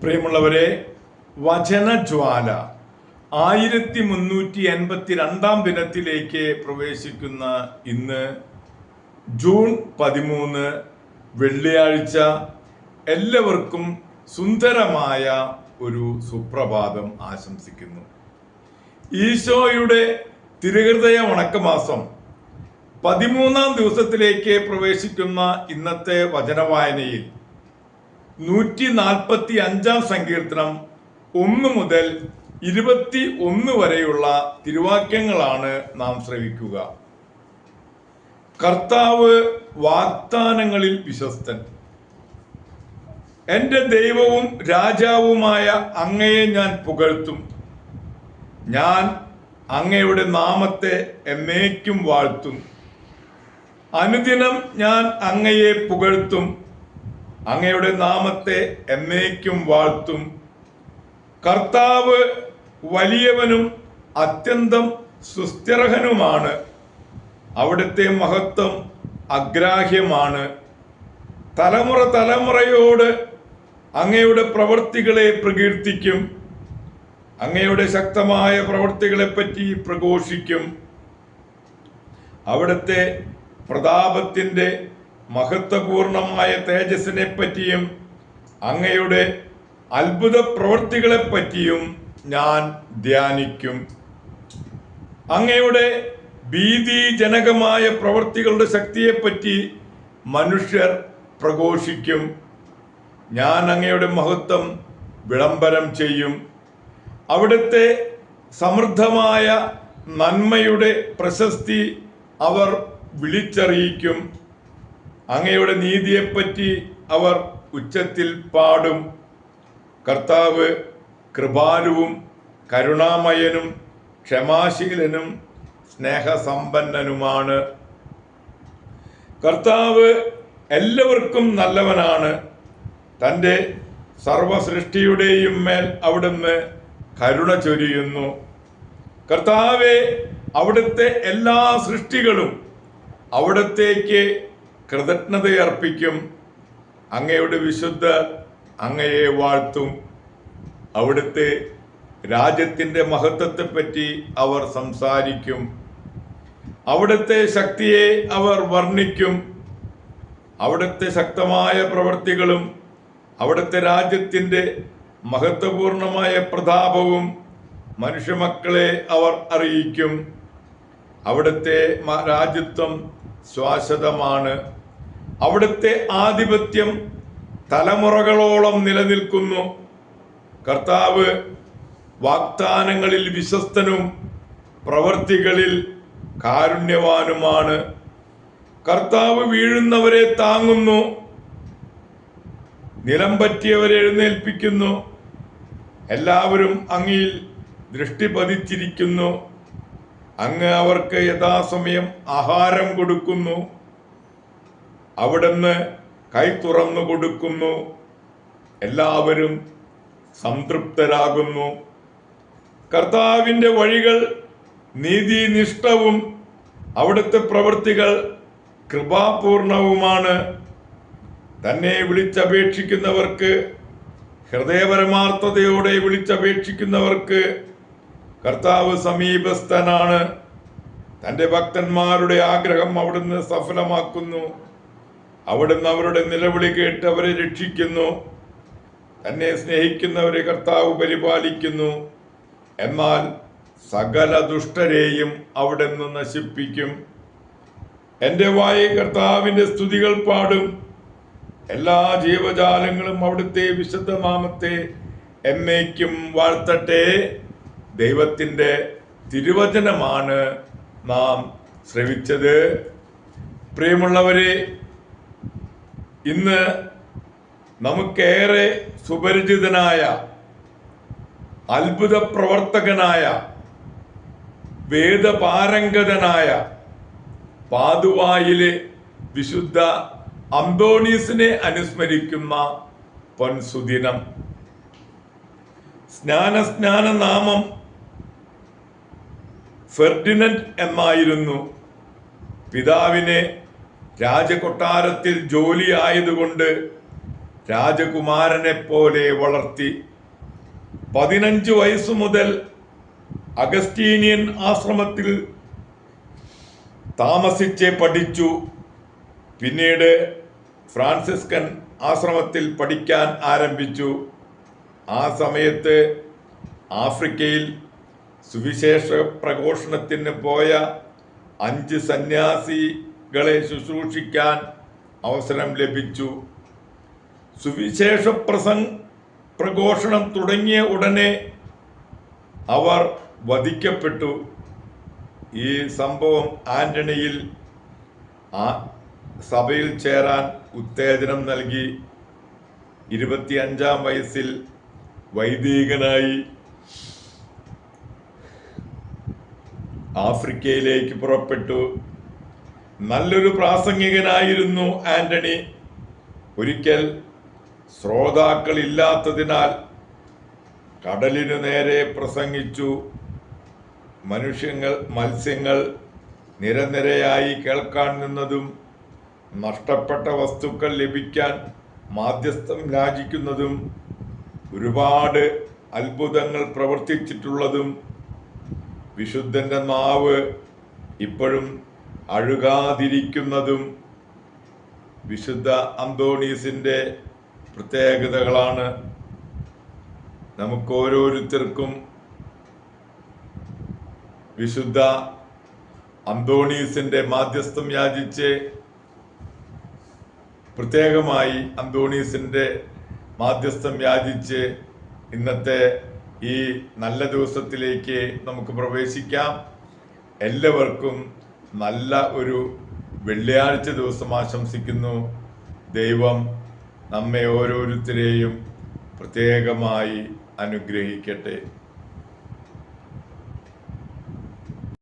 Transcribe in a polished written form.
പ്രിയമുള്ളവരെ, വചനജ്വാല 1382 ദിനത്തിലേക്ക് പ്രവേശിക്കുന്ന ഇന്ന് ജൂൺ 13 വെള്ളിയാഴ്ച എല്ലാവർക്കും സുന്ദരമായ ഒരു സുപ്രഭാതം ആശംസിക്കുന്നു. ഈശോയുടെ തിരുഹൃദയ വണക്കമാസം 13 ദിവസത്തിലേക്ക് പ്രവേശിക്കുന്ന ഇന്നത്തെ വചനവായനയിൽ 145 സങ്കീർത്തനം 1 മുതൽ 21 വരെയുള്ള തിരുവാക്യങ്ങളാണ് നാം ശ്രവിക്കുക. കർത്താവ് വാഗ്ദാനങ്ങളിൽ വിശ്വസ്തൻ. എൻ്റെ ദൈവവും രാജാവുമായ അങ്ങയെ ഞാൻ പുകഴ്ത്തും. ഞാൻ അങ്ങയുടെ നാമത്തെ എന്നേക്കും വാഴ്ത്തും. അനുദിനം ഞാൻ അങ്ങയെ പുകഴ്ത്തും. അങ്ങയുടെ നാമത്തെ എന്നേക്കും വാഴ്ത്തും. കർത്താവ് വലിയവനും അത്യന്തം സുസ്ഥിരഹനുമാണ്. അവിടുത്തെ മഹത്വം അഗ്രാഹ്യമാണ്. തലമുറ തലമുറയോട് അങ്ങയുടെ പ്രവൃത്തികളെ പ്രകീർത്തിക്കും. അങ്ങയുടെ ശക്തമായ പ്രവൃത്തികളെപ്പറ്റി പ്രഘോഷിക്കും. അവിടുത്തെ പ്രതാപത്തിൻ്റെ മഹത്വപൂർണമായ തേജസ്സിനെ പറ്റിയും അങ്ങയുടെ അത്ഭുത പ്രവൃത്തികളെപ്പറ്റിയും ഞാൻ ധ്യാനിക്കും. അങ്ങയുടെ ഭീതിജനകമായ പ്രവൃത്തികളുടെ ശക്തിയെപ്പറ്റി മനുഷ്യർ പ്രഘോഷിക്കും. ഞാൻ അങ്ങയുടെ മഹത്വം വിളംബരം ചെയ്യും. അവിടുത്തെ സമൃദ്ധമായ നന്മയുടെ പ്രശസ്തി അവർ വിളിച്ചറിയിക്കും. അങ്ങയുടെ നീതിയെപ്പറ്റി അവർ ഉച്ചത്തിൽ പാടും. കർത്താവ് കൃപാലുവും കരുണാമയനും ക്ഷമാശീലനും സ്നേഹസമ്പന്നനുമാണ്. കർത്താവ് എല്ലാവർക്കും നല്ലവനാണ്. തൻ്റെ സർവസൃഷ്ടിയുടെയും മേൽ അവിടുന്ന് കരുണ ചൊരിയുന്നു. കർത്താവെ, അവിടുത്തെ എല്ലാ സൃഷ്ടികളും അവിടത്തേക്ക് കൃതജ്ഞതയർപ്പിക്കും. അങ്ങയുടെ വിശുദ്ധർ അങ്ങയെ വാഴ്ത്തും. അവിടുത്തെ രാജ്യത്തിൻ്റെ മഹത്വത്തെപ്പറ്റി അവർ സംസാരിക്കും. അവിടുത്തെ ശക്തിയെ അവർ വർണ്ണിക്കും. അവിടുത്തെ ശക്തമായ പ്രവൃത്തികളും അവിടുത്തെ രാജ്യത്തിൻ്റെ മഹത്വപൂർണമായ പ്രതാപവും മനുഷ്യമക്കളെ അവർ അറിയിക്കും. അവിടുത്തെ രാജ്യത്വം ശാശ്വതമാണ്. അവിടുത്തെ ആധിപത്യം തലമുറകളോളം നിലനിൽക്കുന്നു. കർത്താവ് വാഗ്ദാനങ്ങളിൽ വിശ്വസ്തനും പ്രവൃത്തികളിൽ കാരുണ്യവാനുമാണ്. കർത്താവ് വീഴുന്നവരെ താങ്ങുന്നു, നിലം പറ്റിയവരെ എഴുന്നേൽപ്പിക്കുന്നു. എല്ലാവരും അങ്ങിൽ ദൃഷ്ടി പതിച്ചിരിക്കുന്നു. അങ്ങ് അവർക്ക് യഥാസമയം ആഹാരം കൊടുക്കുന്നു. അവിടുന്ന് കൈ തുറന്നു കൊടുക്കുന്നു. എല്ലാവരും സംതൃപ്തരാകുന്നു. കർത്താവിൻ്റെ വഴികൾ നീതിനിഷ്ഠവും അവിടുത്തെ പ്രവൃത്തികൾ കൃപാപൂർണവുമാണ്. തന്നെ വിളിച്ചപേക്ഷിക്കുന്നവർക്ക്, ഹൃദയപരമാർത്ഥതയോടെ വിളിച്ചപേക്ഷിക്കുന്നവർക്ക് കർത്താവ് സമീപസ്ഥനാണ്. തൻ്റെ ഭക്തന്മാരുടെ ആഗ്രഹം അവിടുന്ന് സഫലമാക്കുന്നു. അവിടുന്ന് അവരുടെ നിലവിളി കേട്ട് അവരെ രക്ഷിക്കുന്നു. തന്നെ സ്നേഹിക്കുന്നവരെ കർത്താവ് പരിപാലിക്കുന്നു. എന്നാൽ സകല ദുഷ്ടരെയും അവിടുന്ന് നശിപ്പിക്കും. എൻ്റെ വായ കർത്താവിൻ്റെ സ്തുതികൾ പാടും. എല്ലാ ജീവജാലങ്ങളും അവിടുത്തെ വിശുദ്ധ നാമത്തെ എന്നേക്കും വാഴ്ത്തട്ടെ. ദൈവത്തിൻ്റെ തിരുവചനമാണ് നാം ശ്രവിച്ചത്. പ്രിയമുള്ളവരെ, ഇന്ന് നമുക്കേറെ സുപരിചിതനായ അത്ഭുത പ്രവർത്തകനായ വേദപാരംഗതനായ പാതുവായിലെ വിശുദ്ധ അന്തോണീസിനെ അനുസ്മരിക്കുന്ന പൊൻസുദിനം. സ്നാന നാമം ഫെർഡിനൻഡ് എന്നായിരുന്നു. പിതാവിനെ രാജകൊട്ടാരത്തിൽ ജോലി ആയതുകൊണ്ട് രാജകുമാരനെ പോലെ വളർത്തി. 15 വയസ്സു മുതൽ അഗസ്റ്റീനിയൻ ആശ്രമത്തിൽ താമസിച്ച് പഠിച്ചു. പിന്നീട് ഫ്രാൻസിസ്കൻ ആശ്രമത്തിൽ പഠിക്കാൻ ആരംഭിച്ചു. ആ സമയത്ത് ആഫ്രിക്കയിൽ സുവിശേഷ പ്രഘോഷണത്തിന് പോയ 5 സന്യാസികളെ ശുശ്രൂഷിക്കാൻ അവസരം ലഭിച്ചു. സുവിശേഷ പ്രഘോഷണം തുടങ്ങിയ ഉടനെ അവർ വധിക്കപ്പെട്ടു. ഈ സംഭവം ആന്റണിയിൽ ആ സഭയിൽ ചേരാൻ ഉത്തേജനം നൽകി. 25-ാം വയസ്സിൽ വൈദികനായി ആഫ്രിക്കയിലേക്ക് പുറപ്പെട്ടു. നല്ലൊരു പ്രാസംഗികനായിരുന്നു ആന്റണി. ഒരിക്കൽ ശ്രോതാക്കൾ ഇല്ലാത്തതിനാൽ കടലിനു നേരെ പ്രസംഗിച്ചു. മത്സ്യങ്ങൾ നിരനിരയായി കേൾക്കാൻ നിന്നതും നഷ്ടപ്പെട്ട വസ്തുക്കൾ ലഭിക്കാൻ മാധ്യസ്ഥം യാചിക്കുന്നതും ഒരുപാട് അത്ഭുതങ്ങൾ പ്രവർത്തിച്ചിട്ടുള്ളതും വിശുദ്ധന്റെ നാവ് ഇപ്പോഴും അഴുകാതിരിക്കുന്നതും വിശുദ്ധ അന്തോണീസിന്റെ പ്രത്യേകതകളാണ്. നമുക്ക് ഓരോരുത്തർക്കും വിശുദ്ധ അന്തോണീസിന്റെ മാധ്യസ്ഥം യാചിച്ച് പ്രത്യേകമായി അന്തോണീസിന്റെ മാധ്യസ്ഥം യാചിച്ച് ഇന്നത്തെ ഈ നല്ല ദിവസത്തിലേക്ക് നമുക്ക് പ്രവേശിക്കാം. എല്ലാവർക്കും നല്ല ഒരു വെള്ളിയാഴ്ച ദിവസം ആശംസിക്കുന്നു. ദൈവം നമ്മെ ഓരോരുത്തരെയും പ്രത്യേകമായി അനുഗ്രഹിക്കട്ടെ.